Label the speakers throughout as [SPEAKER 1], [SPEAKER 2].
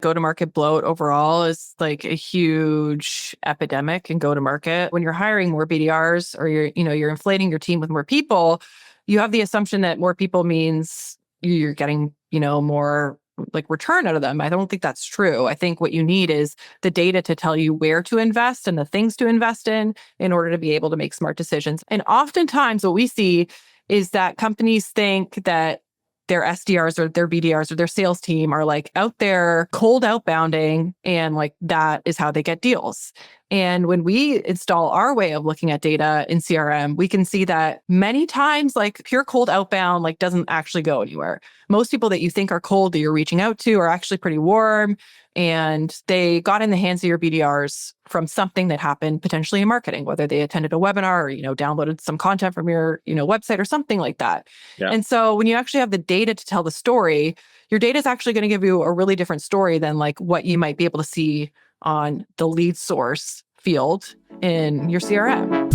[SPEAKER 1] Go-to-market bloat overall is like a huge epidemic in go-to-market. When you're hiring more BDRs or you're inflating your team with more people, you have the assumption that more people means you're getting, more like return out of them. I don't think that's true. I think what you need is the data to tell you where to invest and the things to invest in order to be able to make smart decisions. And oftentimes what we see is that companies think that their SDRs or their BDRs or their sales team are like out there cold outbounding, and like that is how they get deals. And when we install our way of looking at data in CRM, we can see that many times like pure cold outbound like doesn't actually go anywhere. Most people that you think are cold that you're reaching out to are actually pretty warm, and they got in the hands of your BDRs from something that happened potentially in marketing, whether they attended a webinar or, downloaded some content from your, website or something like that.
[SPEAKER 2] Yeah.
[SPEAKER 1] And so when you actually have the data to tell the story, your data is actually going to give you a really different story than like what you might be able to see on the lead source field in your CRM.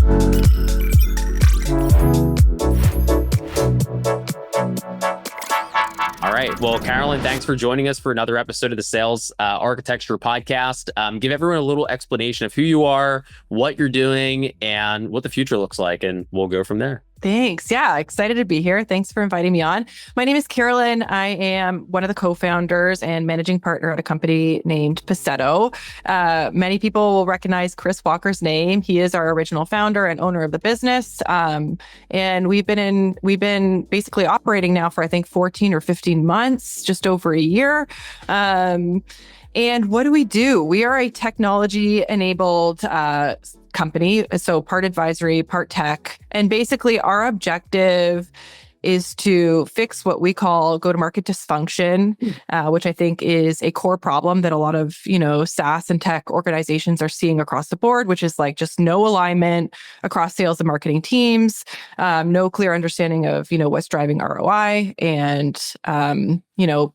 [SPEAKER 2] All right. Well, Carolyn, thanks for joining us for another episode of the Sales Architecture Podcast. Give everyone a little explanation of who you are, what you're doing, and what the future looks like, and we'll go from there.
[SPEAKER 1] Thanks. Yeah, excited to be here. Thanks for inviting me on. My name is Carolyn. I am one of the co-founders and managing partner at a company named Passetto. Many people will recognize Chris Walker's name. He is our original founder and owner of the business. And we've been basically operating now for, I think, 14 or 15 months, just over a year. And what do? We are a technology-enabled company, so part advisory, part tech. And basically our objective is to fix what we call go-to-market dysfunction, which I think is a core problem that a lot of, SaaS and tech organizations are seeing across the board, which is like just no alignment across sales and marketing teams, no clear understanding of, what's driving ROI and,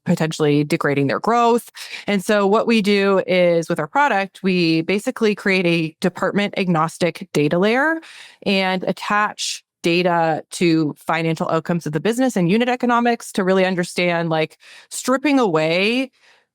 [SPEAKER 1] potentially degrading their growth. And so what we do is with our product, we basically create a department agnostic data layer and attach data to financial outcomes of the business and unit economics to really understand, like stripping away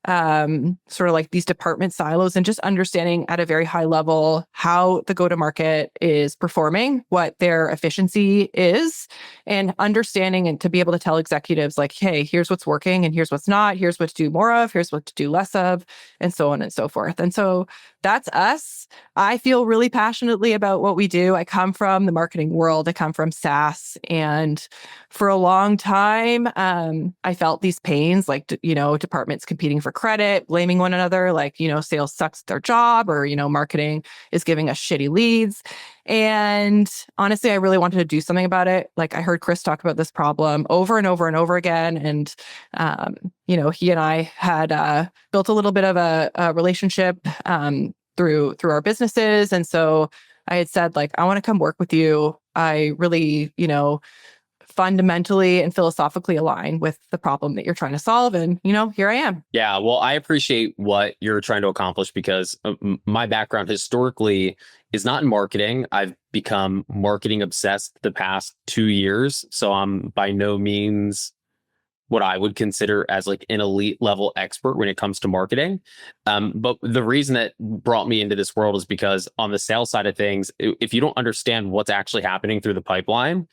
[SPEAKER 1] sort of like these department silos and just understanding at a very high level how the go-to-market is performing, what their efficiency is, and understanding and to be able to tell executives like, hey, here's what's working and here's what's not, here's what to do more of, here's what to do less of, and so on and so forth. And so that's us. I feel really passionately about what we do. I come from the marketing world. I come from SaaS. And for a long time, I felt these pains, like, departments competing for credit, blaming one another, like, sales sucks at their job, or, marketing is giving us shitty leads. And honestly, I really wanted to do something about it. Like I heard Chris talk about this problem over and over and over again. And, he and I had built a little bit of a relationship through our businesses. And so I had said, like, I want to come work with you. I really, fundamentally and philosophically align with the problem that you're trying to solve. And, here I am.
[SPEAKER 2] Yeah, well, I appreciate what you're trying to accomplish because my background historically is not in marketing. I've become marketing obsessed the past 2 years. So I'm by no means what I would consider as like an elite level expert when it comes to marketing. But the reason that brought me into this world is because on the sales side of things, if you don't understand what's actually happening through the pipeline,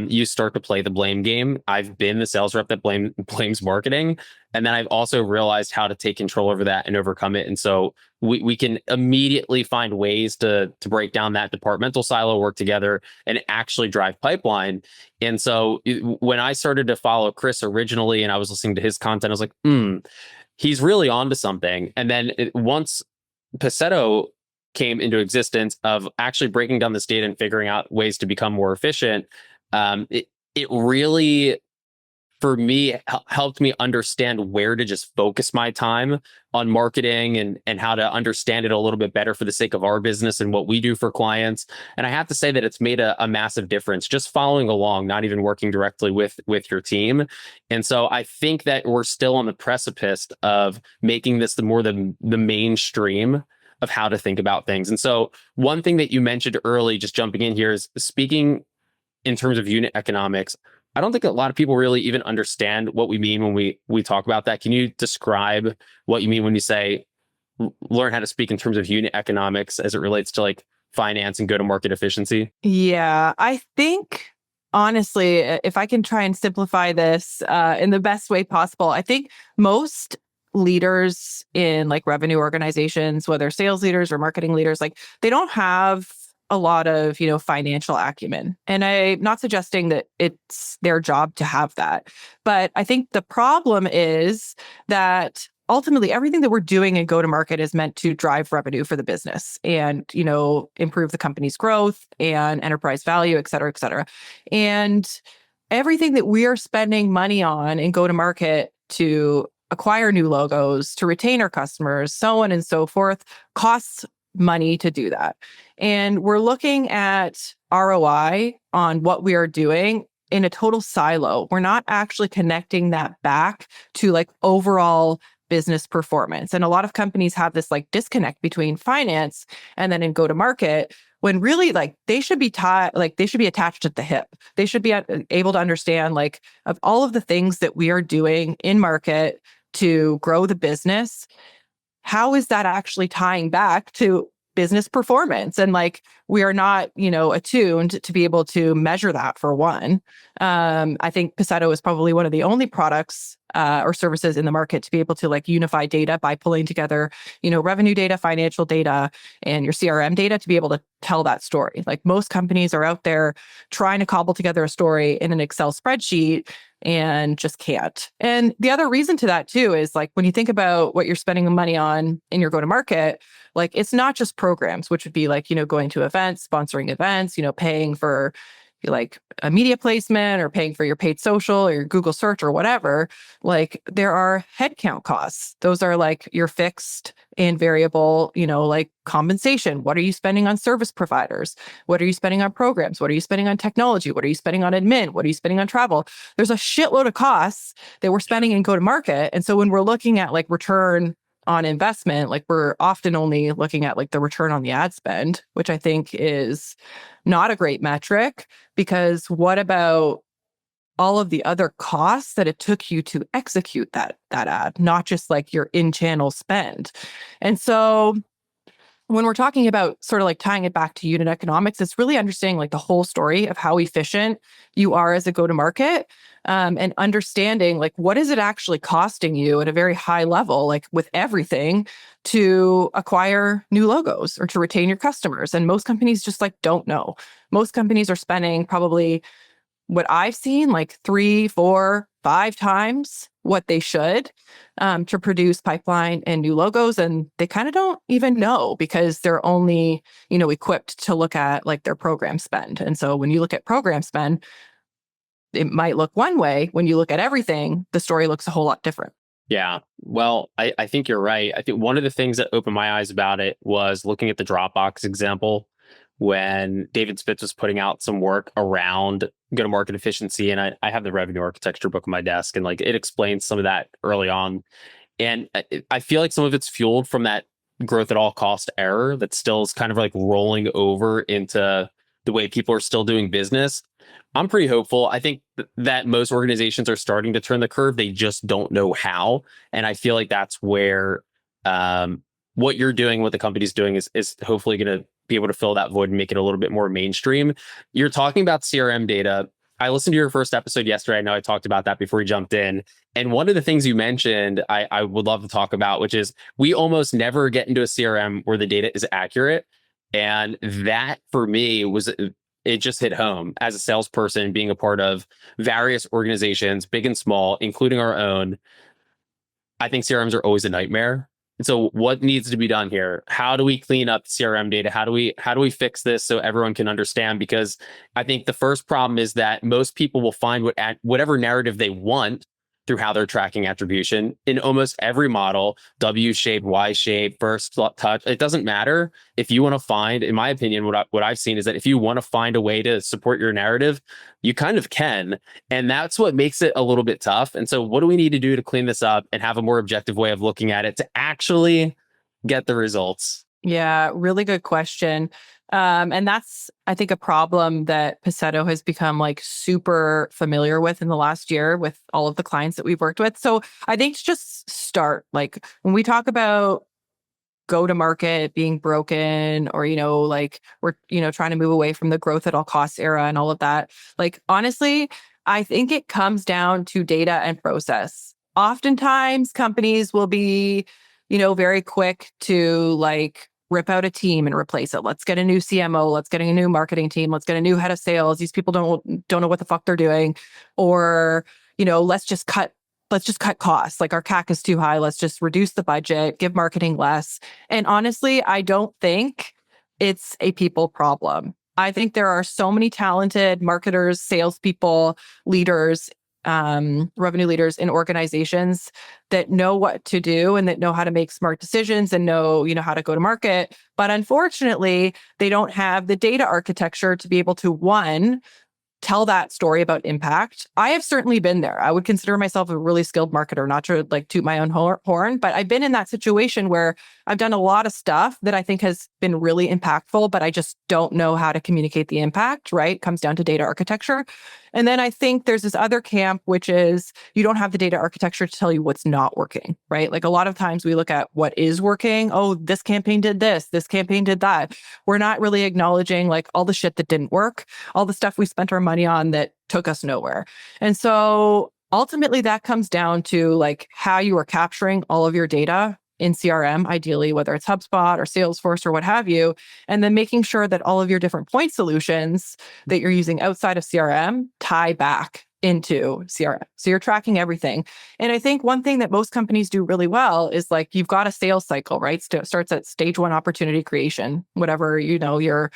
[SPEAKER 2] you start to play the blame game. I've been the sales rep that blames marketing. And then I've also realized how to take control over that and overcome it. And so we can immediately find ways to break down that departmental silo, work together, and actually drive pipeline. And so when I started to follow Chris originally and I was listening to his content, I was like, he's really onto something. And then once Passetto came into existence of actually breaking down this data and figuring out ways to become more efficient, it really, for me, helped me understand where to just focus my time on marketing and how to understand it a little bit better for the sake of our business and what we do for clients. And I have to say that it's made a massive difference just following along, not even working directly with your team. And so I think that we're still on the precipice of making this the mainstream of how to think about things. And so one thing that you mentioned early, just jumping in here, is speaking in terms of unit economics. I don't think a lot of people really even understand what we mean when we talk about that. Can you describe what you mean when you say learn how to speak in terms of unit economics as it relates to like finance and go-to-market efficiency?
[SPEAKER 1] Yeah, I think honestly, if I can try and simplify this in the best way possible, I think most leaders in like revenue organizations, whether sales leaders or marketing leaders, like they don't have a lot of, financial acumen. And I'm not suggesting that it's their job to have that. But I think the problem is that ultimately everything that we're doing in go to market is meant to drive revenue for the business and improve the company's growth and enterprise value, et cetera, et cetera. And everything that we are spending money on in go to market to acquire new logos, to retain our customers, so on and so forth, costs money to do that. And we're looking at ROI on what we are doing in a total silo. We're not actually connecting that back to like overall business performance. And a lot of companies have this like disconnect between finance and then in go to market, when really like they should be they should be attached at the hip. They should be able to understand like of all of the things that we are doing in market to grow the business, how is that actually tying back to business performance? And like, we are not, attuned to be able to measure that for one. I think Passetto is probably one of the only products or services in the market to be able to like unify data by pulling together, revenue data, financial data, and your CRM data to be able to tell that story. Like most companies are out there trying to cobble together a story in an Excel spreadsheet and just can't. And the other reason to that too is like when you think about what you're spending the money on in your go-to-market, like it's not just programs, which would be like, going to events, sponsoring events, paying for like a media placement or paying for your paid social or your Google search or whatever. Like there are headcount costs. Those are like your fixed and variable, like compensation. What are you spending on service providers? What are you spending on programs? What are you spending on technology? What are you spending on admin? What are you spending on travel? There's a shitload of costs that we're spending in go to market. And so when we're looking at like return on investment, like we're often only looking at like the return on the ad spend, which I think is not a great metric, because what about all of the other costs that it took you to execute that ad, not just like your in-channel spend. And so when we're talking about sort of like tying it back to unit economics, it's really understanding like the whole story of how efficient you are as a go-to-market, and understanding like what is it actually costing you at a very high level, like with everything, to acquire new logos or to retain your customers. And most companies just like don't know. Most companies are spending probably what I've seen like 3, 4, 5 times what they should to produce pipeline and new logos. And they kind of don't even know because they're only, equipped to look at like their program spend. And so when you look at program spend, it might look one way. When you look at everything, the story looks a whole lot different.
[SPEAKER 2] Yeah. Well, I think you're right. I think one of the things that opened my eyes about it was looking at the Dropbox example when David Spitz was putting out some work around go-to-market efficiency. And I have the revenue architecture book on my desk, and like it explains some of that early on. And I feel like some of it's fueled from that growth at all cost error that still is kind of like rolling over into the way people are still doing business. I'm pretty hopeful. I think that most organizations are starting to turn the curve. They just don't know how. And I feel like that's where what you're doing, what the company's doing is hopefully going to be able to fill that void and make it a little bit more mainstream. You're talking about CRM data. I listened to your first episode yesterday. I know I talked about that before we jumped in. And one of the things you mentioned, I would love to talk about, which is we almost never get into a CRM where the data is accurate. And that for me it just hit home as a salesperson, being a part of various organizations, big and small, including our own. I think CRMs are always a nightmare. And so what needs to be done here? How do we clean up CRM data? How do we fix this so everyone can understand? Because I think the first problem is that most people will find whatever narrative they want through how they're tracking attribution in almost every model, W shape, Y shape, first touch. It doesn't matter. If you want to find, in my opinion, what I've seen is that if you want to find a way to support your narrative, you kind of can. And that's what makes it a little bit tough. And so what do we need to do to clean this up and have a more objective way of looking at it to actually get the results?
[SPEAKER 1] Yeah, really good question. And that's, I think, a problem that Passetto has become like super familiar with in the last year with all of the clients that we've worked with. So I think to just start, like when we talk about go to market being broken, or, like we're, trying to move away from the growth at all costs era and all of that. Like, honestly, I think it comes down to data and process. Oftentimes companies will be, very quick to like rip out a team and replace it. Let's get a new CMO. Let's get a new marketing team. Let's get a new head of sales. These people don't know what the fuck they're doing. Or, let's just cut costs. Like, our CAC is too high. Let's just reduce the budget, give marketing less. And honestly, I don't think it's a people problem. I think there are so many talented marketers, salespeople, leaders, revenue leaders in organizations that know what to do and that know how to make smart decisions and know, how to go to market. But unfortunately, they don't have the data architecture to be able to, one, tell that story about impact. I have certainly been there. I would consider myself a really skilled marketer, not to like toot my own horn, but I've been in that situation where I've done a lot of stuff that I think has been really impactful, but I just don't know how to communicate the impact, right? It comes down to data architecture. And then I think there's this other camp, which is you don't have the data architecture to tell you what's not working, right? Like, a lot of times we look at what is working. Oh, this campaign did this campaign did that. We're not really acknowledging like all the shit that didn't work, all the stuff we spent our money on that took us nowhere. And so ultimately that comes down to like how you are capturing all of your data in CRM, ideally, whether it's HubSpot or Salesforce or what have you, and then making sure that all of your different point solutions that you're using outside of CRM tie back into CRM. So you're tracking everything. And I think one thing that most companies do really well is like, you've got a sales cycle, right? Starts at stage one, opportunity creation, whatever, your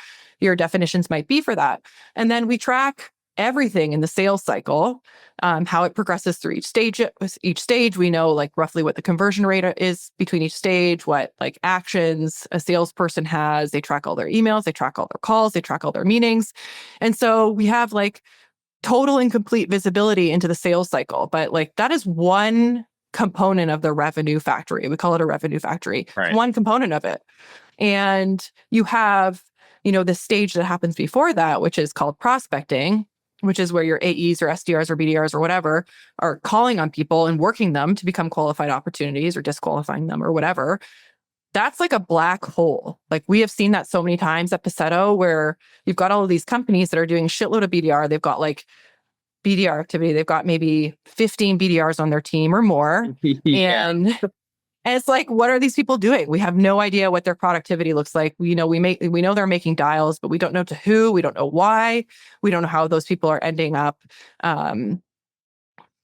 [SPEAKER 1] definitions might be for that. And then we track everything in the sales cycle, how it progresses through each stage. Each stage, we know like roughly what the conversion rate is between each stage, what like actions a salesperson has. They track all their emails, they track all their calls, they track all their meetings. And so we have like total and complete visibility into the sales cycle. But like, that is one component of the revenue factory. We call it a revenue factory.
[SPEAKER 2] Right.
[SPEAKER 1] It's one component of it. And you have, the stage that happens before that, which is called prospecting, which is where your AEs or SDRs or BDRs or whatever are calling on people and working them to become qualified opportunities or disqualifying them or whatever. That's like a black hole. Like, we have seen that so many times at Passetto, where you've got all of these companies that are doing a shitload of BDR. They've got like BDR activity. They've got maybe 15 BDRs on their team or more.
[SPEAKER 2] Yeah.
[SPEAKER 1] And it's like, what are these people doing? We have no idea what their productivity looks like. We know they're making dials, but we don't know to who. We don't know why. We don't know how those people are ending up in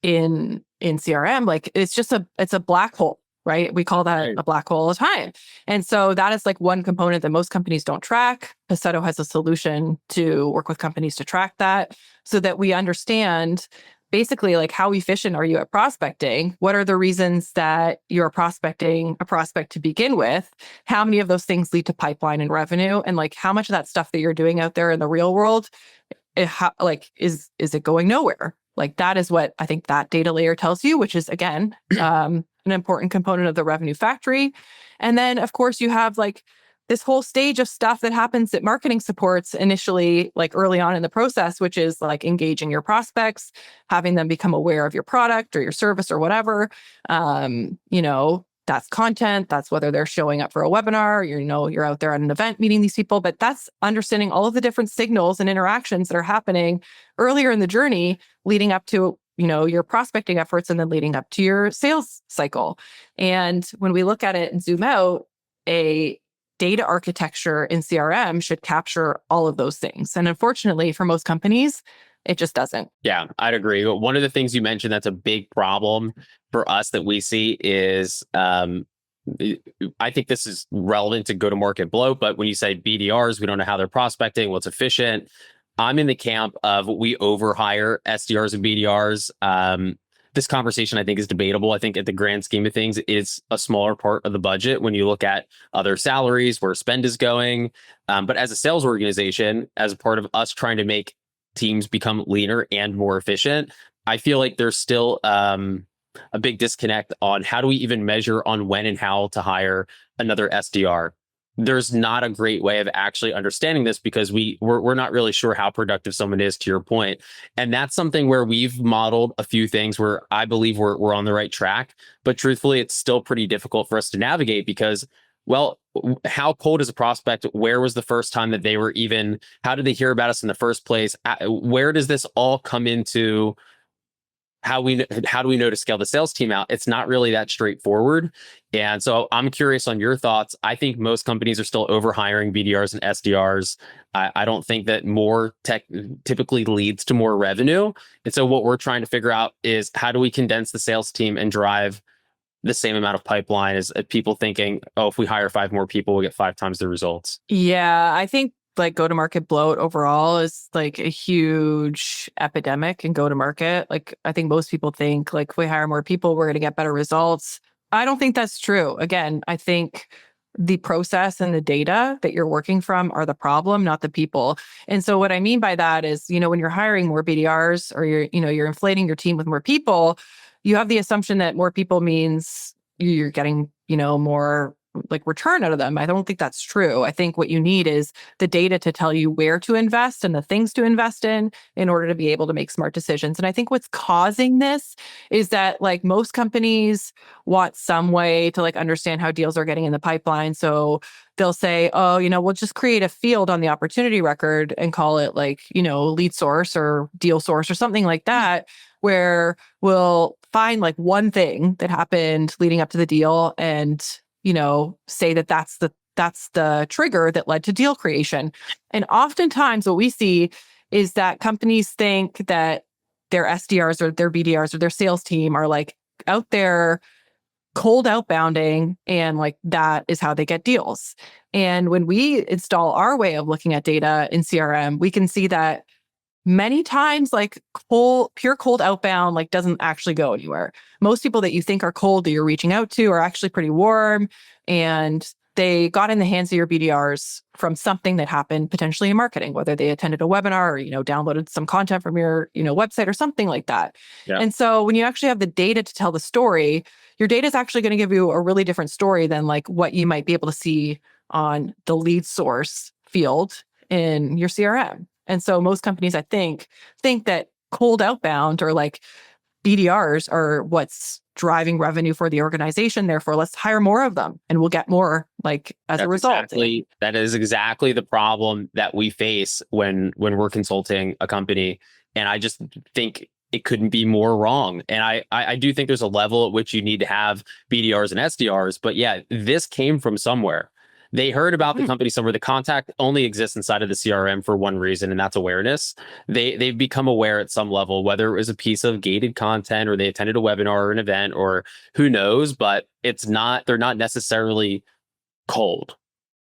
[SPEAKER 1] CRM. Like, it's a black hole, right? We call that a black hole all the time. And so that is like one component that most companies don't track. Passetto has a solution to work with companies to track that, so that we understand basically like, how efficient are you at prospecting? What are the reasons that you're prospecting a prospect to begin with? How many of those things lead to pipeline and revenue? And like, how much of that stuff that you're doing out there in the real world, is it going nowhere? Like, that is what I think that data layer tells you, which is, again, an important component of the revenue factory. And then, of course, you have like this whole stage of stuff that happens that marketing supports initially, like early on in the process, which is like engaging your prospects, having them become aware of your product or your service or whatever. That's content. That's whether they're showing up for a webinar, you're out there at an event meeting these people, but that's understanding all of the different signals and interactions that are happening earlier in the journey, leading up to, your prospecting efforts and then leading up to your sales cycle. And when we look at it and zoom out, a data architecture in CRM should capture all of those things. And unfortunately, for most companies, it just doesn't.
[SPEAKER 2] Yeah, I'd agree. One of the things you mentioned that's a big problem for us that we see is, I think this is relevant to go-to-market bloat, but when you say BDRs, we don't know how they're prospecting, what's efficient. I'm in the camp of we overhire SDRs and BDRs. This conversation, I think, is debatable. I think at the grand scheme of things, it's a smaller part of the budget when you look at other salaries, where spend is going. But as a sales organization, as a part of us trying to make teams become leaner and more efficient, I feel like there's still a big disconnect on how do we even measure on when and how to hire another SDR. there's not a great way of actually understanding this because we're not really sure how productive someone is, to your point. And that's something where we've modeled a few things where I believe we're on the right track. But truthfully, it's still pretty difficult for us to navigate because, well, how cold is a prospect? Where was the first time that they were even, how did they hear about us in the first place? Where does this all come into how do we know to scale the sales team out? It's not really that straightforward. And so I'm curious on your thoughts. I think most companies are still overhiring BDRs and SDRs. I don't think that more tech typically leads to more revenue. And so what we're trying to figure out is how do we condense the sales team and drive the same amount of pipeline as people thinking, oh, if we hire 5 more people, we'll get 5 times the results.
[SPEAKER 1] Yeah, I think like go-to-market bloat overall is like a huge epidemic in go-to-market. Like I think most people think like if we hire more people, we're going to get better results. I don't think that's true. Again, I think the process and the data that you're working from are the problem, not the people. And so what I mean by that is, when you're hiring more BDRs or you're inflating your team with more people, you have the assumption that more people means you're getting, more like return out of them. I don't think that's true. I think what you need is the data to tell you where to invest and the things to invest in order to be able to make smart decisions. And I think what's causing this is that like most companies want some way to like understand how deals are getting in the pipeline. So they'll say, oh, we'll just create a field on the opportunity record and call it like, lead source or deal source or something like that, where we'll find like one thing that happened leading up to the deal and say that that's the trigger that led to deal creation. And oftentimes what we see is that companies think that their SDRs or their BDRs or their sales team are like out there cold outbounding and like that is how they get deals. And when we install our way of looking at data in CRM, we can see that many times like pure cold outbound like doesn't actually go anywhere. Most people that you think are cold that you're reaching out to are actually pretty warm and they got in the hands of your BDRs from something that happened potentially in marketing, whether they attended a webinar or, downloaded some content from your, website or something like that. Yeah. And so when you actually have the data to tell the story, your data is actually going to give you a really different story than like what you might be able to see on the lead source field in your CRM. And so most companies, I think that cold outbound or like BDRs are what's driving revenue for the organization. Therefore, let's hire more of them and we'll get more like as a result.
[SPEAKER 2] That is exactly the problem that we face when we're consulting a company. And I just think it couldn't be more wrong. And I do think there's a level at which you need to have BDRs and SDRs. But yeah, this came from somewhere. They heard about the company somewhere. The contact only exists inside of the CRM for one reason, and that's awareness. They've become aware at some level, whether it was a piece of gated content or they attended a webinar or an event or who knows, but they're not necessarily cold.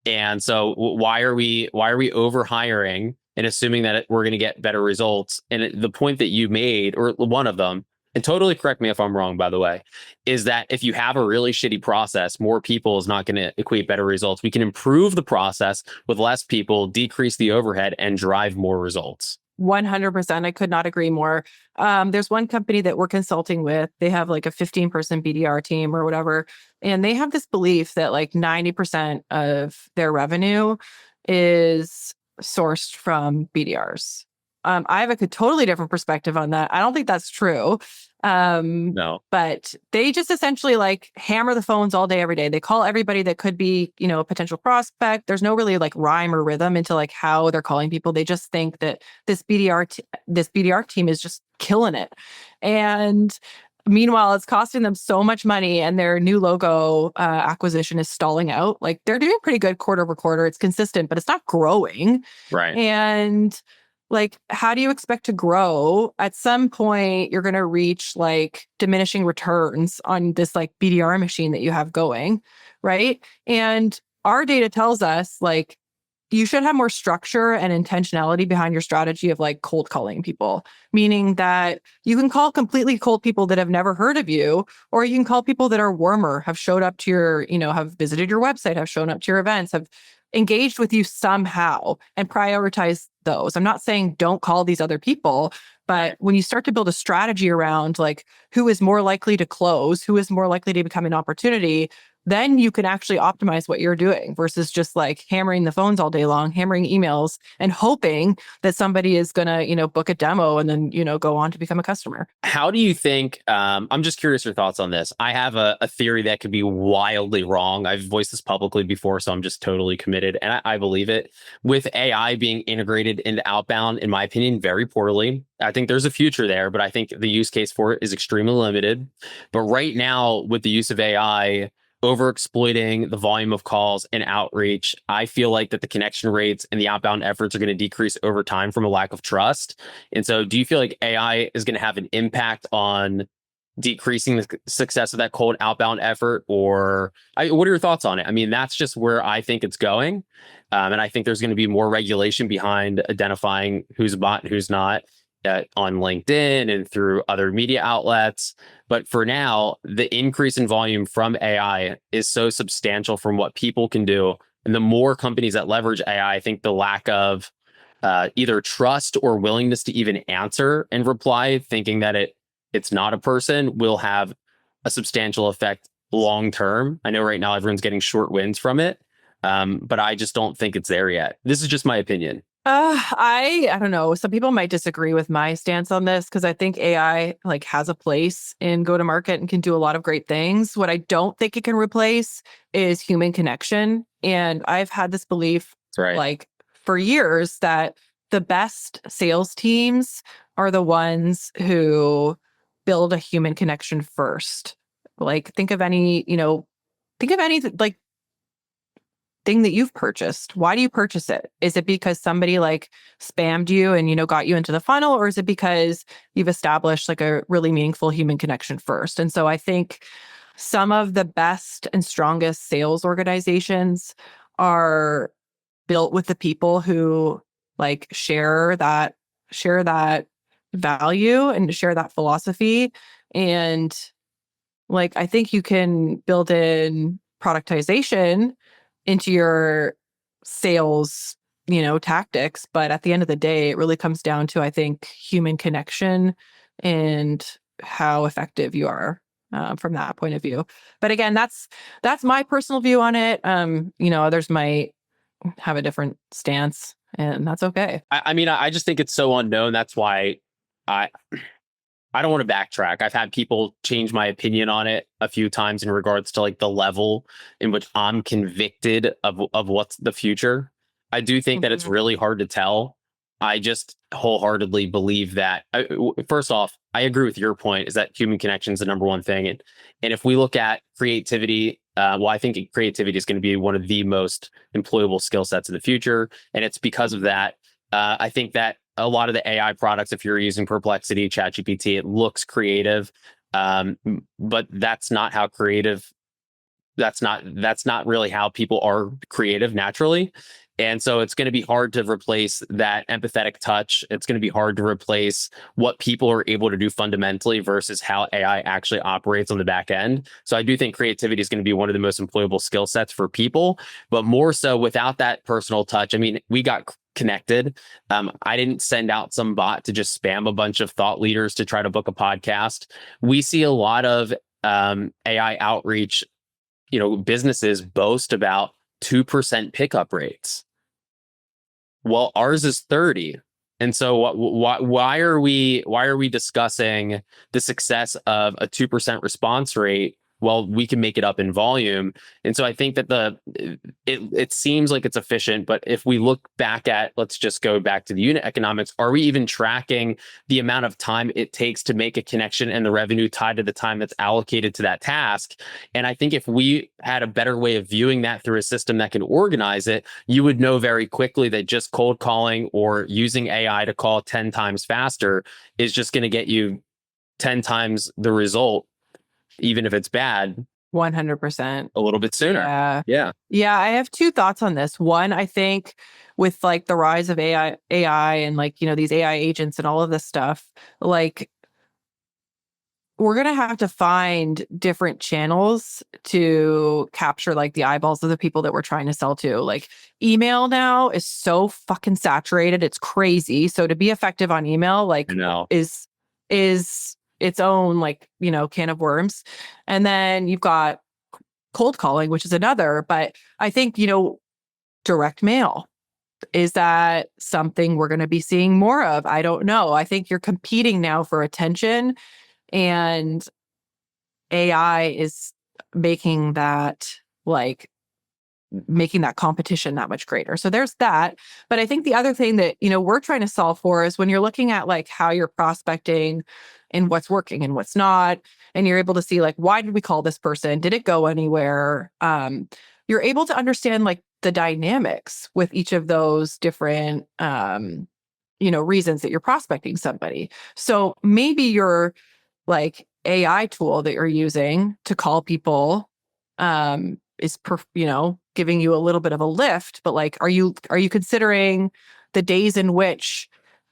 [SPEAKER 2] And so why are we over hiring and assuming that we're going to get better results? And the point that you made, or one of them, and totally correct me if I'm wrong, by the way, is that if you have a really shitty process, more people is not going to equate better results. We can improve the process with less people, decrease the overhead, and drive more results.
[SPEAKER 1] 100%. I could not agree more. There's one company that we're consulting with. They have like a 15-person BDR team or whatever. And they have this belief that like 90% of their revenue is sourced from BDRs. I have a totally different perspective on that. I don't think that's true.
[SPEAKER 2] No.
[SPEAKER 1] But they just essentially like hammer the phones all day, every day. They call everybody that could be, a potential prospect. There's no really like rhyme or rhythm into like how they're calling people. They just think that this BDR team is just killing it. And meanwhile, it's costing them so much money and their new logo acquisition is stalling out. Like they're doing pretty good quarter over quarter. It's consistent, but it's not growing.
[SPEAKER 2] Right.
[SPEAKER 1] And like, how do you expect to grow? At some point, you're going to reach like diminishing returns on this like BDR machine that you have going, right? And our data tells us like you should have more structure and intentionality behind your strategy of like cold calling people, meaning that you can call completely cold people that have never heard of you, or you can call people that are warmer, have showed up to your, have visited your website, have shown up to your events, have engaged with you somehow, and prioritize those. I'm not saying don't call these other people, but when you start to build a strategy around like who is more likely to close, who is more likely to become an opportunity, then you can actually optimize what you're doing versus just like hammering the phones all day long, hammering emails and hoping that somebody is going to, book a demo and then, go on to become a customer.
[SPEAKER 2] How do you think, I'm just curious your thoughts on this. I have a theory that could be wildly wrong. I've voiced this publicly before, so I'm just totally committed. And I believe it. With AI being integrated into outbound, in my opinion, very poorly. I think there's a future there, but I think the use case for it is extremely limited. But right now, with the use of AI, over exploiting the volume of calls and outreach, I feel like that the connection rates and the outbound efforts are going to decrease over time from a lack of trust. And so do you feel like AI is going to have an impact on decreasing the success of that cold outbound effort? Or what are your thoughts on it? I mean, that's just where I think it's going. And I think there's going to be more regulation behind identifying who's a bot and who's not on LinkedIn and through other media outlets. But for now, the increase in volume from AI is so substantial from what people can do. And the more companies that leverage AI, I think the lack of either trust or willingness to even answer and reply, thinking that it's not a person, will have a substantial effect long term. I know right now everyone's getting short wins from it, but I just don't think it's there yet. This is just my opinion.
[SPEAKER 1] I don't know. Some people might disagree with my stance on this because I think AI like has a place in go-to-market and can do a lot of great things. What I don't think it can replace is human connection. And I've had this belief like for years that the best sales teams are the ones who build a human connection first. Like think of any like thing that you've purchased. Why do you purchase it? Is it because somebody like spammed you and, got you into the funnel? Or is it because you've established like a really meaningful human connection first? And so I think some of the best and strongest sales organizations are built with the people who like share that value and share that philosophy. And like, I think you can build in productization into your sales, tactics. But at the end of the day, it really comes down to, I think, human connection and how effective you are from that point of view. But again, that's my personal view on it. Others might have a different stance, and that's okay.
[SPEAKER 2] I mean, I just think it's so unknown. That's why I don't want to backtrack. I've had people change my opinion on it a few times in regards to like the level in which I'm convicted of what's the future. I do think that it's really hard to tell. I just wholeheartedly believe that. First off, I agree with your point is that human connection is the number one thing. And if we look at creativity, I think creativity is going to be one of the most employable skill sets in the future. And it's because of that. I think that a lot of the AI products, if you're using Perplexity, ChatGPT, it looks creative, but that's not how creative. That's not really how people are creative naturally. And so it's going to be hard to replace that empathetic touch. It's going to be hard to replace what people are able to do fundamentally versus how AI actually operates on the back end. So I do think creativity is going to be one of the most employable skill sets for people, but more so without that personal touch. I mean, we got connected. I didn't send out some bot to just spam a bunch of thought leaders to try to book a podcast. We see a lot of AI outreach, businesses boast about 2% pickup rates. Well, ours is 30. And so why are we discussing the success of a 2% response rate? Well, we can make it up in volume. And so I think that it seems like it's efficient, but if we look back at, let's just go back to the unit economics, are we even tracking the amount of time it takes to make a connection and the revenue tied to the time that's allocated to that task? And I think if we had a better way of viewing that through a system that can organize it, you would know very quickly that just cold calling or using AI to call 10 times faster is just going to get you 10 times the result, even if it's bad,
[SPEAKER 1] 100%.
[SPEAKER 2] a little bit sooner.
[SPEAKER 1] Yeah. I have two thoughts on this. One, I think with like the rise of AI and like, these AI agents and all of this stuff, like we're going to have to find different channels to capture like the eyeballs of the people that we're trying to sell to. Like email now is so fucking saturated. It's crazy. So to be effective on email, like is its own like, can of worms. And then you've got cold calling, which is another. But I think, direct mail, is that something we're going to be seeing more of? I don't know. I think you're competing now for attention, and AI is making that competition that much greater. So there's that. But I think the other thing that, we're trying to solve for is when you're looking at like how you're prospecting and what's working and what's not, and you're able to see like, why did we call this person? Did it go anywhere? You're able to understand like the dynamics with each of those different, reasons that you're prospecting somebody. So maybe your like AI tool that you're using to call people, is giving you a little bit of a lift, but like, are you considering the days in which,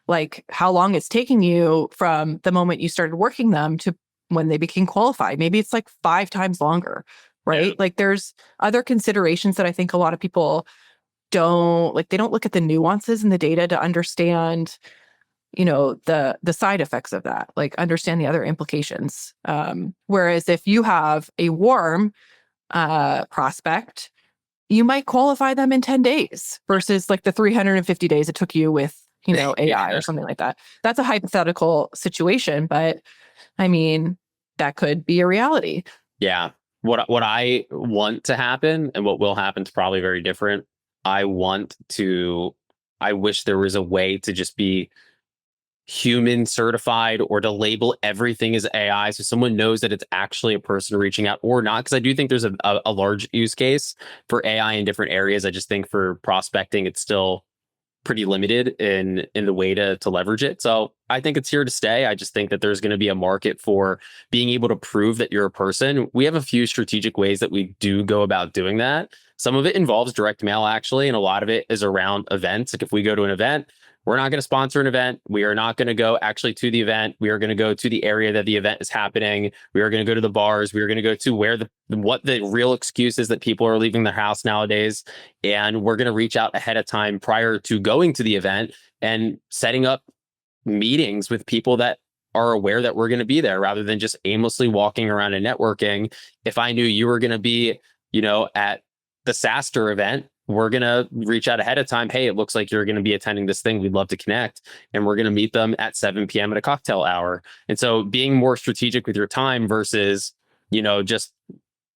[SPEAKER 1] like, how long it's taking you from the moment you started working them to when they became qualified? Maybe it's like 5 times longer, right?
[SPEAKER 2] Yeah.
[SPEAKER 1] Like there's other considerations that I think a lot of people they don't look at the nuances in the data to understand, the side effects of that, like understand the other implications. Whereas if you have a warm prospect, you might qualify them in 10 days versus like the 350 days it took you with, AI or something like that. That's a hypothetical situation, but I mean, that could be a reality.
[SPEAKER 2] Yeah. What I want to happen and what will happen is probably very different. I wish there was a way to just be human certified or to label everything as AI so someone knows that it's actually a person reaching out or not. Because I do think there's a large use case for AI in different areas. I just think for prospecting, it's still pretty limited in the way to leverage it. So I think it's here to stay. I just think that there's going to be a market for being able to prove that you're a person. We have a few strategic ways that we do go about doing that. Some of it involves direct mail, actually, and a lot of it is around events. Like if we go to an event, we're not going to sponsor an event. We are not going to go actually to the event. We are going to go to the area that the event is happening. We are going to go to the bars. We are going to go to what the real excuse is that people are leaving their house nowadays. And we're going to reach out ahead of time prior to going to the event and setting up meetings with people that are aware that we're going to be there rather than just aimlessly walking around and networking. If I knew you were going to be, at the SaaStr event, we're going to reach out ahead of time. Hey, it looks like you're going to be attending this thing. We'd love to connect. And we're going to meet them at 7 p.m. at a cocktail hour. And so being more strategic with your time versus, just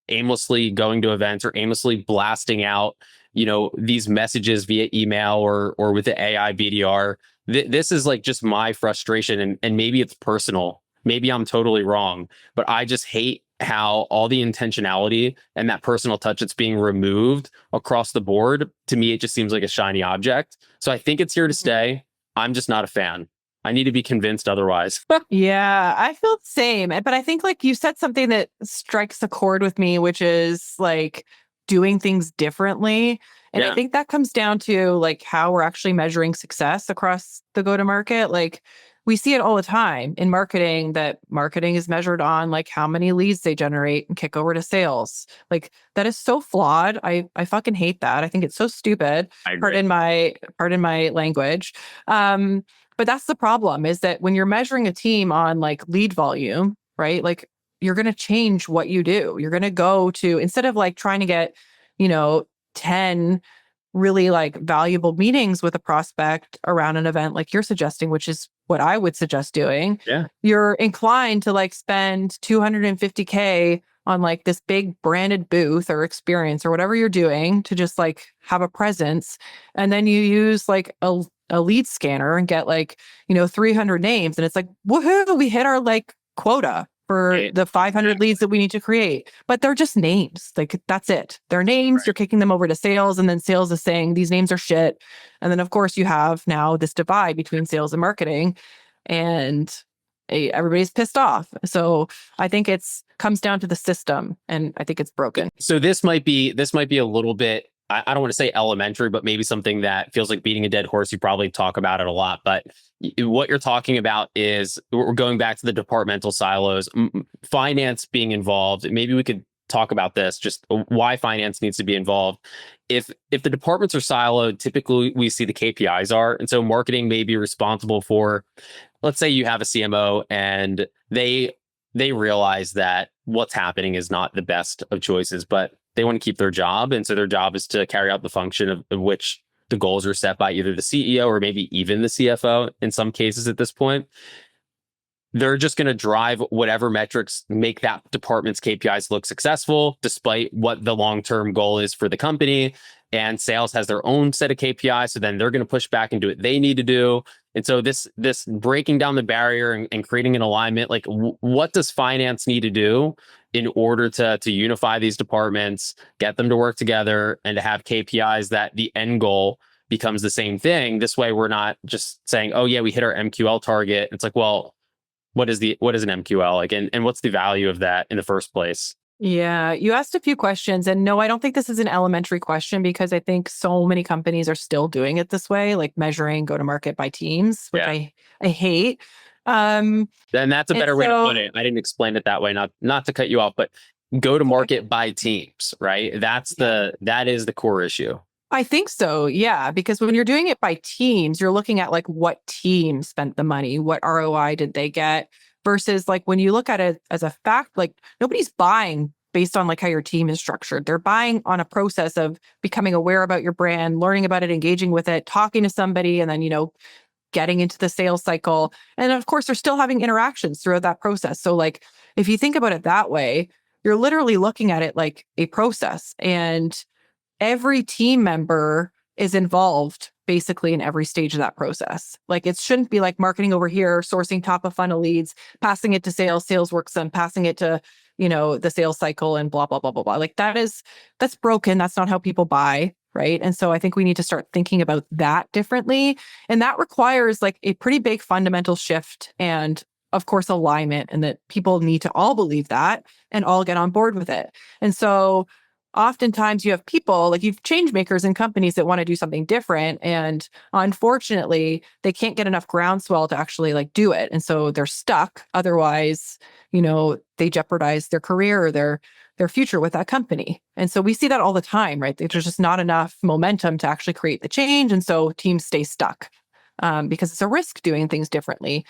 [SPEAKER 2] aimlessly going to events or aimlessly blasting out, these messages via email or with the AI BDR. This is like just my frustration. And maybe it's personal. Maybe I'm totally wrong, but I just hate how all the intentionality and that personal touch that's being removed across the board. To me, it just seems like a shiny object. So I think it's here to stay. I'm just not a fan. I need to be convinced otherwise.
[SPEAKER 1] Yeah, I feel the same. But I think like you said something that strikes a chord with me, which is like doing things differently. And I think that comes down to like how we're actually measuring success across the go-to-market. Like we see it all the time in marketing, that marketing is measured on like how many leads they generate and kick over to sales. Like that is so flawed. I fucking hate that. I think it's so stupid. Pardon my language. But that's the problem, is that when you're measuring a team on like lead volume, right? Like you're going to change what you do. You're going to go to, instead of like trying to get, 10 really like valuable meetings with a prospect around an event like you're suggesting, which is what I would suggest doing.
[SPEAKER 2] Yeah.
[SPEAKER 1] You're inclined to like spend $250K on like this big branded booth or experience or whatever you're doing to just like have a presence. And then you use like a lead scanner and get like, 300 names. And it's like, woohoo, we hit our like quota for the 500 leads that we need to create. But they're just names. Like that's it. They're names. Right. You're kicking them over to sales, and then sales is saying these names are shit. And then of course you have now this divide between sales and marketing, and everybody's pissed off. So I think it's comes down to the system, and I think it's broken.
[SPEAKER 2] So this might be a little bit, I don't want to say elementary, but maybe something that feels like beating a dead horse. You probably talk about it a lot, but what you're talking about is we're going back to the departmental silos, finance being involved. Maybe we could talk about this, just why finance needs to be involved. If the departments are siloed, typically we see the KPIs are. And so marketing may be responsible for, let's say you have a CMO and they they realize that what's happening is not the best of choices, but they want to keep their job. And so their job is to carry out the function of which the goals are set by either the CEO or maybe even the CFO in some cases at this point. They're just going to drive whatever metrics make that department's KPIs look successful, despite what the long-term goal is for the company. And sales has their own set of KPIs. So then they're going to push back and do what they need to do. And so this breaking down the barrier and creating an alignment, like what does finance need to do in order to unify these departments, get them to work together, and to have KPIs that the end goal becomes the same thing? This way, we're not just saying, oh yeah, we hit our MQL target. It's like, well, what is an MQL like, and what's the value of that in the first place?
[SPEAKER 1] Yeah, you asked a few questions, and no, I don't think this is an elementary question because I think so many companies are still doing it this way, like measuring go-to-market by teams, which I hate.
[SPEAKER 2] Then that's a better way to put it. I didn't explain it that way, not to cut you off, but go-to-market by teams, right? That is the core issue.
[SPEAKER 1] I think so, yeah, because when you're doing it by teams, you're looking at like what team spent the money, what ROI did they get, versus like when you look at it as a fact, like nobody's buying based on like how your team is structured. They're buying on a process of becoming aware about your brand, learning about it, engaging with it, talking to somebody, and then, getting into the sales cycle. And of course, they're still having interactions throughout that process. So like, if you think about it that way, you're literally looking at it like a process, and every team member is involved basically in every stage of that process. Like it shouldn't be like marketing over here, sourcing top of funnel leads, passing it to sales works on passing it to, the sales cycle and blah, blah, blah, blah, blah. Like that's broken. That's not how people buy. Right. And so I think we need to start thinking about that differently. And that requires like a pretty big fundamental shift and of course, alignment, and that people need to all believe that and all get on board with it. And so oftentimes you have people like you've change makers in companies that want to do something different. And unfortunately, they can't get enough groundswell to actually like do it. And so they're stuck. Otherwise, they jeopardize their career or their future with that company. And so we see that all the time, right? There's just not enough momentum to actually create the change. And so teams stay stuck because it's a risk doing things differently.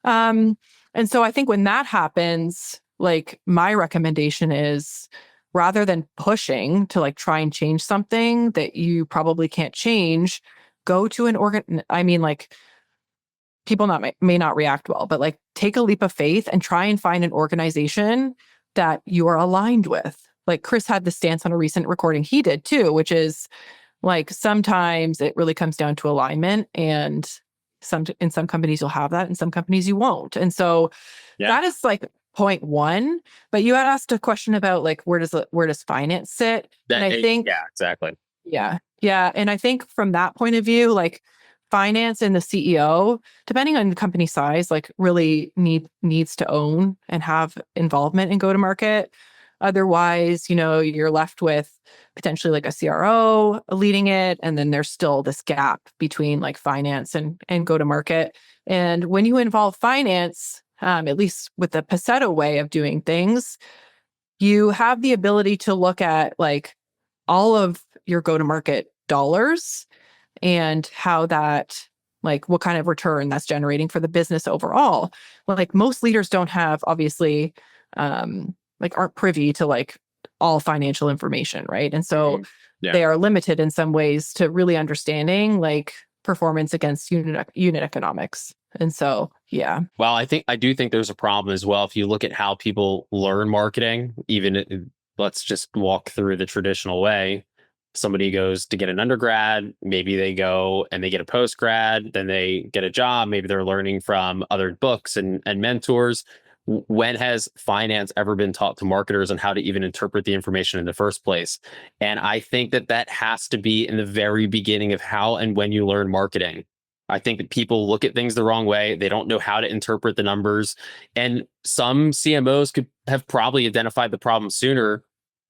[SPEAKER 1] And so I think when that happens, like my recommendation is, rather than pushing to like try and change something that you probably can't change, go to an people may not react well, but like take a leap of faith and try and find an organization that you are aligned with. Like Chris had the stance on a recent recording he did too, which is like sometimes it really comes down to alignment, and in some companies you'll have that, in some companies you won't. And so that is like point one. But you had asked a question about like where does finance sit? And I think
[SPEAKER 2] exactly.
[SPEAKER 1] Yeah. And I think from that point of view, like finance and the CEO, depending on the company size, like really needs to own and have involvement in go-to-market. Otherwise, you're left with potentially like a CRO leading it. And then there's still this gap between like finance and go-to-market. And when you involve finance, at least with the Passetto way of doing things, you have the ability to look at like all of your go-to-market dollars and how that, like what kind of return that's generating for the business overall. Like most leaders don't have, obviously, aren't privy to like all financial information, right? And so they are limited in some ways to really understanding like performance against unit economics. And so,
[SPEAKER 2] Well, I do think there's a problem as well. If you look at how people learn marketing, let's just walk through the traditional way. Somebody goes to get an undergrad, maybe they go and they get a postgrad, then they get a job. Maybe they're learning from other books and mentors. When has finance ever been taught to marketers on how to even interpret the information in the first place? And I think that has to be in the very beginning of how and when you learn marketing. I think that people look at things the wrong way. They don't know how to interpret the numbers. And some CMOs could have probably identified the problem sooner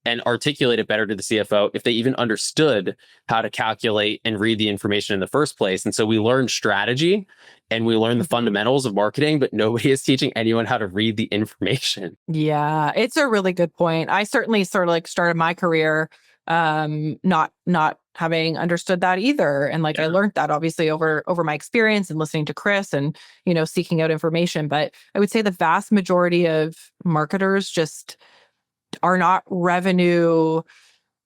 [SPEAKER 2] and articulate it better to the CFO if they even understood how to calculate and read the information in the first place. And so we learn strategy and we learn the fundamentals of marketing, but nobody is teaching anyone how to read the information.
[SPEAKER 1] Yeah, it's a really good point. I certainly sort of like started my career not having understood that either. And like, I learned that obviously over my experience and listening to Chris and, seeking out information. But I would say the vast majority of marketers just are not revenue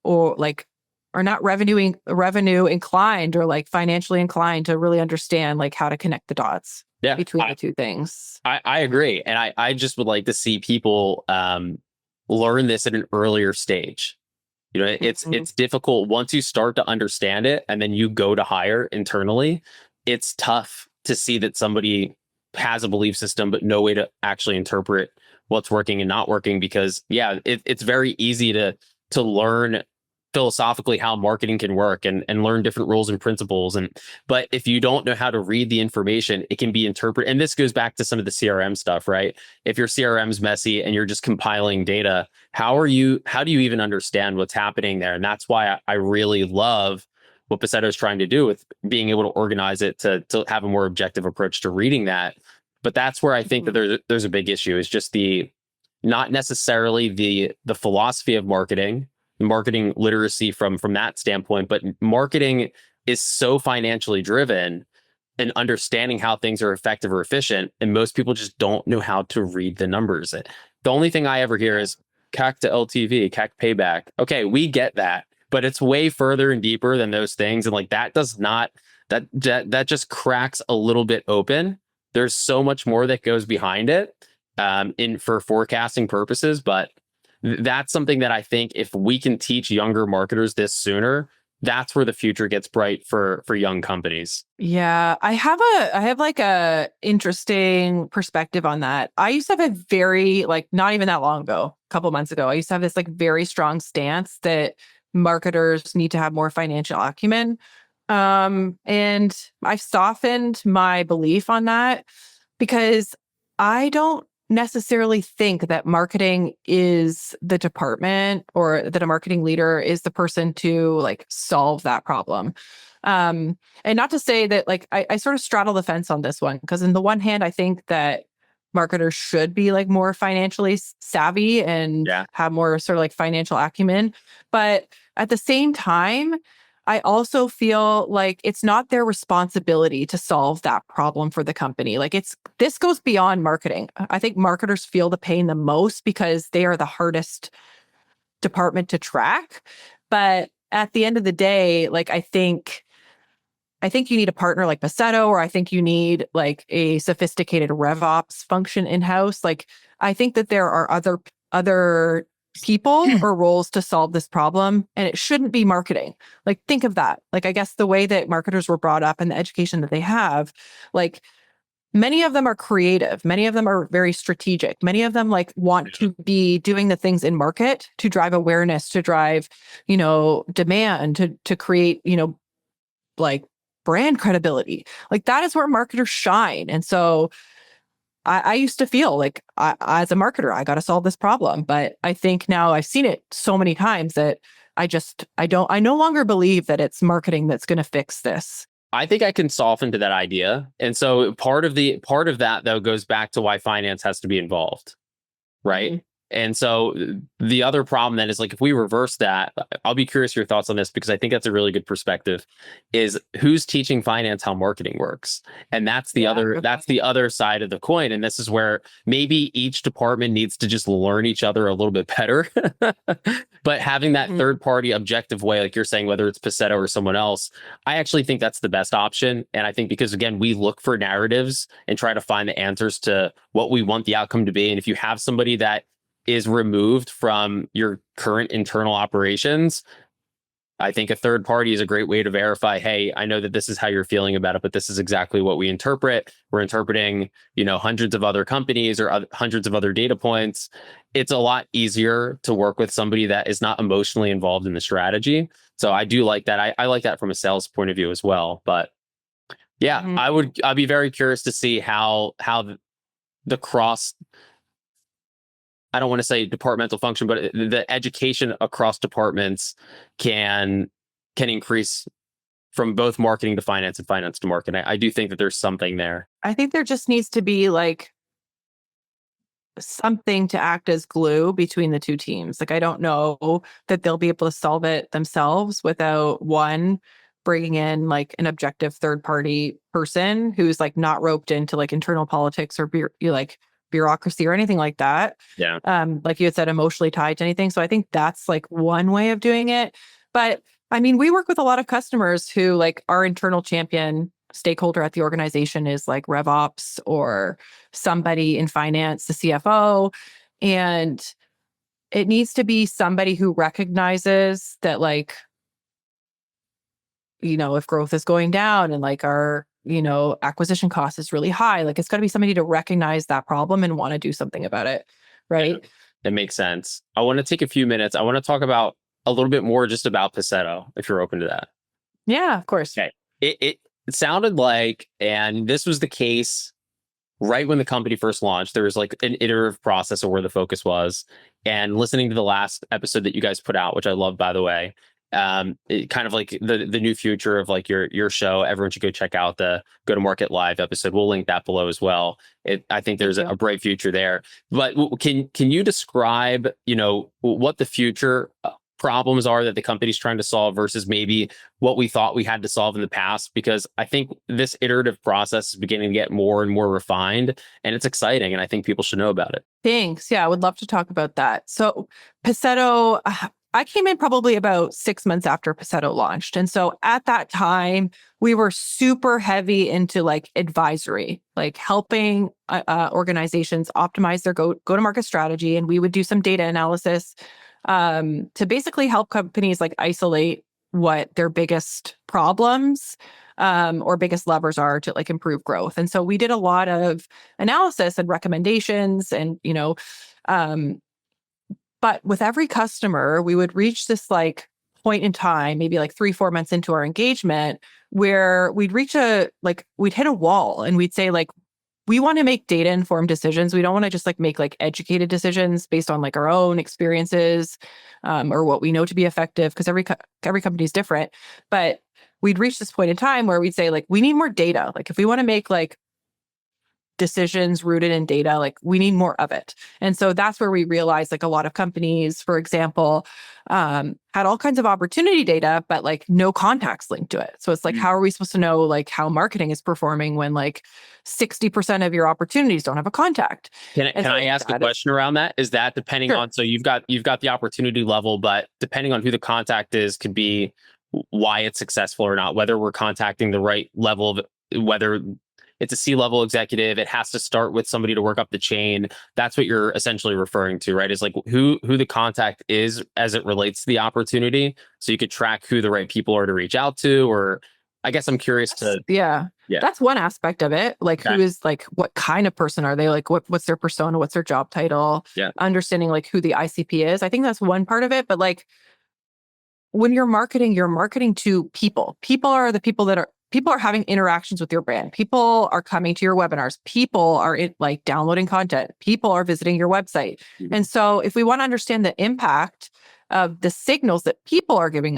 [SPEAKER 1] or like are not revenue inclined or like financially inclined to really understand like how to connect the dots between the two things.
[SPEAKER 2] I agree. And I just would like to see people learn this at an earlier stage. It's difficult once you start to understand it and then you go to hire internally. It's tough to see that somebody has a belief system, but no way to actually interpret what's working and not working, because it's very easy to learn philosophically how marketing can work and learn different rules and principles. But if you don't know how to read the information, it can be interpreted. And this goes back to some of the CRM stuff, right? If your CRM's messy and you're just compiling data, how do you even understand what's happening there? And that's why I really love what Passetto is trying to do with being able to organize it to have a more objective approach to reading that. But that's where I think that there's a big issue, is just not necessarily the philosophy of marketing literacy from that standpoint, but marketing is so financially driven and understanding how things are effective or efficient. And most people just don't know how to read the numbers. The only thing I ever hear is CAC to LTV, CAC payback. Okay, we get that, but it's way further and deeper than those things. And like that just cracks a little bit open. There's so much more that goes behind it for forecasting purposes, but that's something that I think if we can teach younger marketers this sooner, that's where the future gets bright for young companies.
[SPEAKER 1] Yeah, I have like a interesting perspective on that. I used to have a very not even that long ago, a couple months ago, I used to have this like very strong stance that marketers need to have more financial acumen. And I've softened my belief on that because I don't necessarily think that marketing is the department or that a marketing leader is the person to like solve that problem. And not to say that like I sort of straddle the fence on this one, because on the one hand, I think that marketers should be like more financially savvy and have more sort of like financial acumen. But at the same time, I also feel like it's not their responsibility to solve that problem for the company. Like this goes beyond marketing. I think marketers feel the pain the most because they are the hardest department to track. But at the end of the day, like I think you need a partner like Passetto, or I think you need like a sophisticated RevOps function in-house. Like I think that there are other people or roles to solve this problem, and it shouldn't be marketing. Like think of that. Like I guess the way that marketers were brought up and the education that they have, like many of them are creative, many of them are very strategic, many of them like want to be doing the things in market to drive awareness, to drive demand, to create like brand credibility. Like that is where marketers shine. And so I used to feel like as a marketer, I got to solve this problem. But I think now I've seen it so many times that I no longer believe that it's marketing that's going to fix this.
[SPEAKER 2] I think I can soften to that idea. And so part of that though goes back to why finance has to be involved. Right. Mm-hmm. And so the other problem then is like, if we reverse that, I'll be curious your thoughts on this, because I think that's a really good perspective, is who's teaching finance how marketing works. And that's the other side of the coin. And this is where maybe each department needs to just learn each other a little bit better. But having that third party objective way, like you're saying, whether it's Passetto or someone else, I actually think that's the best option. And I think because again, we look for narratives and try to find the answers to what we want the outcome to be. And if you have somebody that is removed from your current internal operations, I think a third party is a great way to verify, hey, I know that this is how you're feeling about it, but this is exactly what we interpret. We're interpreting, hundreds of other companies or hundreds of other data points. It's a lot easier to work with somebody that is not emotionally involved in the strategy. So I do like that. I like that from a sales point of view as well. But yeah, I'd be very curious to see how the cross, I don't want to say departmental function, but the education across departments can increase from both marketing to finance and finance to marketing. I do think that there's something there.
[SPEAKER 1] I think there just needs to be like something to act as glue between the two teams. Like, I don't know that they'll be able to solve it themselves without one bringing in like an objective third party person who's like not roped into like internal politics or like bureaucracy or anything like that.
[SPEAKER 2] Yeah.
[SPEAKER 1] Like you had said, emotionally tied to anything. So I think that's like one way of doing it. But I mean, we work with a lot of customers who like our internal champion stakeholder at the organization is like RevOps or somebody in finance, the CFO. And it needs to be somebody who recognizes that like, if growth is going down and like our, acquisition cost is really high, like it's got to be somebody to recognize that problem and want to do something about it. Right.
[SPEAKER 2] Yeah, that makes sense. I want to take a few minutes. I want to talk about a little bit more just about Passetto, if you're open to that.
[SPEAKER 1] Yeah, of course.
[SPEAKER 2] Okay. It sounded like, and this was the case right when the company first launched, there was like an iterative process of where the focus was. And listening to the last episode that you guys put out, which I love, by the way, it kind of like the new future of like your show. Everyone should go check out the Go to Market Live episode. We'll link that below as well. I think there's a bright future there. But can you describe, what the future problems are that the company's trying to solve versus maybe what we thought we had to solve in the past? Because I think this iterative process is beginning to get more and more refined, and it's exciting, and I think people should know about it.
[SPEAKER 1] Thanks. Yeah, I would love to talk about that. So Passetto, I came in probably about 6 months after Passetto launched. And so at that time, we were super heavy into like advisory, like helping organizations optimize their go-to-market strategy. And we would do some data analysis to basically help companies like isolate what their biggest problems or biggest levers are to like improve growth. And so we did a lot of analysis and recommendations and, but with every customer, we would reach this like point in time, maybe like 3-4 months into our engagement, where we'd we'd hit a wall and we'd say like, we want to make data informed decisions. We don't want to just like make like educated decisions based on like our own experiences or what we know to be effective, because every company is different. But we'd reach this point in time where we'd say like, we need more data. Like if we want to make like decisions rooted in data, like we need more of it. And so that's where we realized like a lot of companies, for example, had all kinds of opportunity data, but like no contacts linked to it. So it's like, how are we supposed to know like how marketing is performing when like 60% of your opportunities don't have a contact?
[SPEAKER 2] Can I ask a question around that? Is that depending on, so you've got the opportunity level, but depending on who the contact is could be why it's successful or not, whether we're contacting the right level of, whether it's a C-level executive, it has to start with somebody to work up the chain. That's what you're essentially referring to, right? Is like who the contact is as it relates to the opportunity. So you could track who the right people are to reach out to, or I guess I'm curious to...
[SPEAKER 1] Yeah. That's one aspect of it. Like who is like, what kind of person are they? Like what's their persona? What's their job title?
[SPEAKER 2] Yeah.
[SPEAKER 1] Understanding like who the ICP is. I think that's one part of it. But like when you're marketing to people. People are the people that are... People are having interactions with your brand. People are coming to your webinars. People are like downloading content. People are visiting your website. Mm-hmm. And so if we want to understand the impact of the signals that people are giving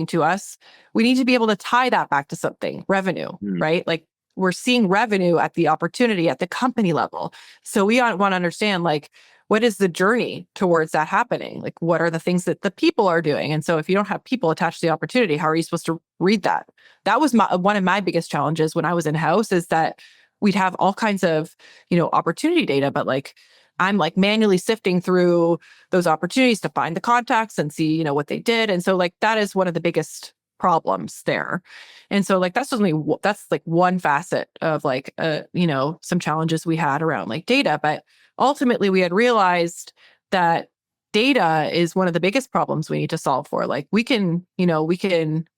[SPEAKER 1] to us, we need to be able to tie that back to something, revenue, right? Like we're seeing revenue at the opportunity at the company level. So we want to understand like, what is the journey towards that happening? Like, what are the things that the people are doing? And so if you don't have people attached to the opportunity, how are you supposed to read that? That was one of my biggest challenges when I was in-house, is that we'd have all kinds of, opportunity data, but like, I'm like manually sifting through those opportunities to find the contacts and see, what they did. And so like, that is one of the biggest problems there. And so like, that's like one facet of like, some challenges we had around like data, but ultimately we had realized that data is one of the biggest problems we need to solve for. Like we can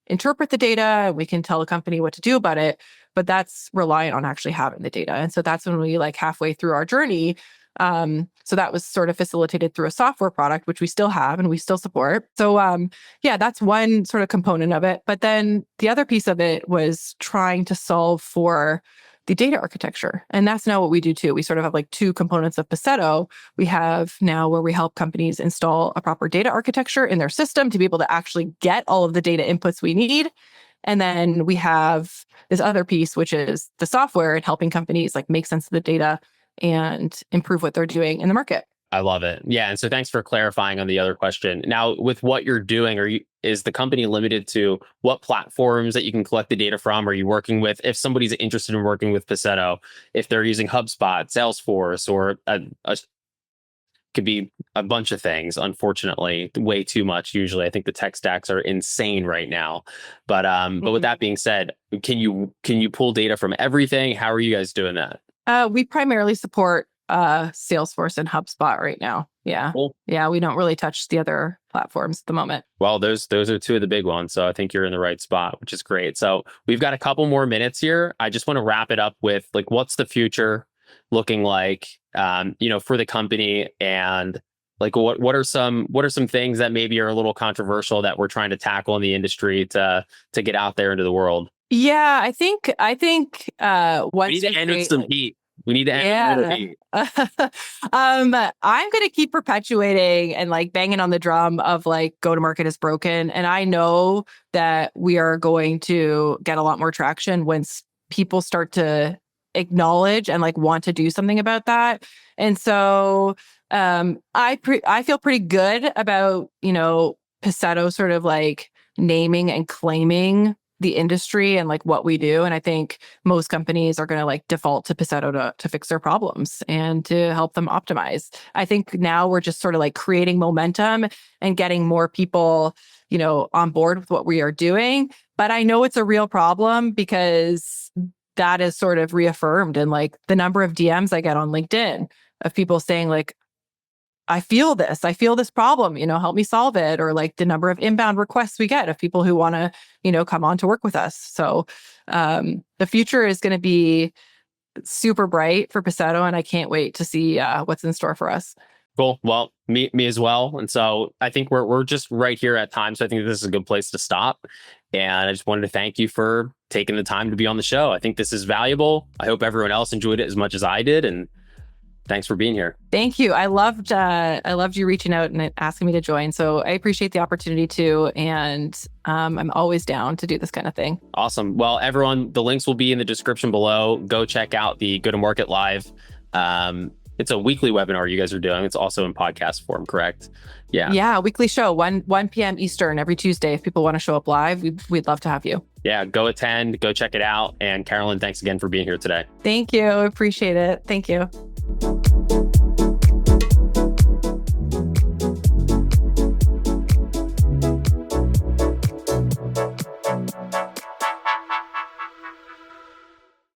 [SPEAKER 1] interpret the data, we can tell a company what to do about it, but that's reliant on actually having the data. And so that's when we like halfway through our journey. So that was sort of facilitated through a software product, which we still have and we still support. So that's one sort of component of it. But then the other piece of it was trying to solve for the data architecture. And that's now what we do too. We sort of have like two components of Passetto. We have now where we help companies install a proper data architecture in their system to be able to actually get all of the data inputs we need. And then we have this other piece, which is the software and helping companies like make sense of the data and improve what they're doing in the market.
[SPEAKER 2] I love it. Yeah. And so thanks for clarifying on the other question. Now, with what you're doing, is the company limited to what platforms that you can collect the data from? Are you working with, if somebody's interested in working with Passetto, if they're using HubSpot, Salesforce, or could be a bunch of things, unfortunately, way too much. Usually, I think the tech stacks are insane right now. But with that being said, can you pull data from everything? How are you guys doing that?
[SPEAKER 1] We primarily support Salesforce and HubSpot right now. Yeah.
[SPEAKER 2] Cool.
[SPEAKER 1] Yeah. We don't really touch the other platforms at the moment.
[SPEAKER 2] Well, those are two of the big ones. So I think you're in the right spot, which is great. So we've got a couple more minutes here. I just want to wrap it up with like, what's the future looking like, for the company, and like what are some things that maybe are a little controversial that we're trying to tackle in the industry to get out there into the world?
[SPEAKER 1] Yeah, I think once
[SPEAKER 2] we need to end with some heat. We need to end with heat.
[SPEAKER 1] I'm going to keep perpetuating and like banging on the drum of like go to market is broken, and I know that we are going to get a lot more traction once people start to acknowledge and like want to do something about that. And so I feel pretty good about, Passetto sort of like naming and claiming the industry and like what we do. And I think most companies are going to like default to Passetto to fix their problems and to help them optimize. I think now we're just sort of like creating momentum and getting more people, on board with what we are doing. But I know it's a real problem because that is sort of reaffirmed in like the number of DMs I get on LinkedIn of people saying like, I feel this problem, help me solve it. Or like the number of inbound requests we get of people who want to, come on to work with us. So the future is going to be super bright for Passetto, and I can't wait to see what's in store for us.
[SPEAKER 2] Cool. Well, me as well. And so I think we're just right here at time. So I think this is a good place to stop. And I just wanted to thank you for taking the time to be on the show. I think this is valuable. I hope everyone else enjoyed it as much as I did. And thanks for being here.
[SPEAKER 1] Thank you. I loved you reaching out and asking me to join. So I appreciate the opportunity too. And I'm always down to do this kind of thing.
[SPEAKER 2] Awesome. Well, everyone, the links will be in the description below. Go check out the Go to Market Live. It's a weekly webinar you guys are doing. It's also in podcast form, correct? Yeah.
[SPEAKER 1] Yeah, weekly show, 1 p.m. Eastern every Tuesday. If people want to show up live, we'd love to have you.
[SPEAKER 2] Yeah, go attend, go check it out. And Carolyn, thanks again for being here today.
[SPEAKER 1] Thank you. Appreciate it. Thank you.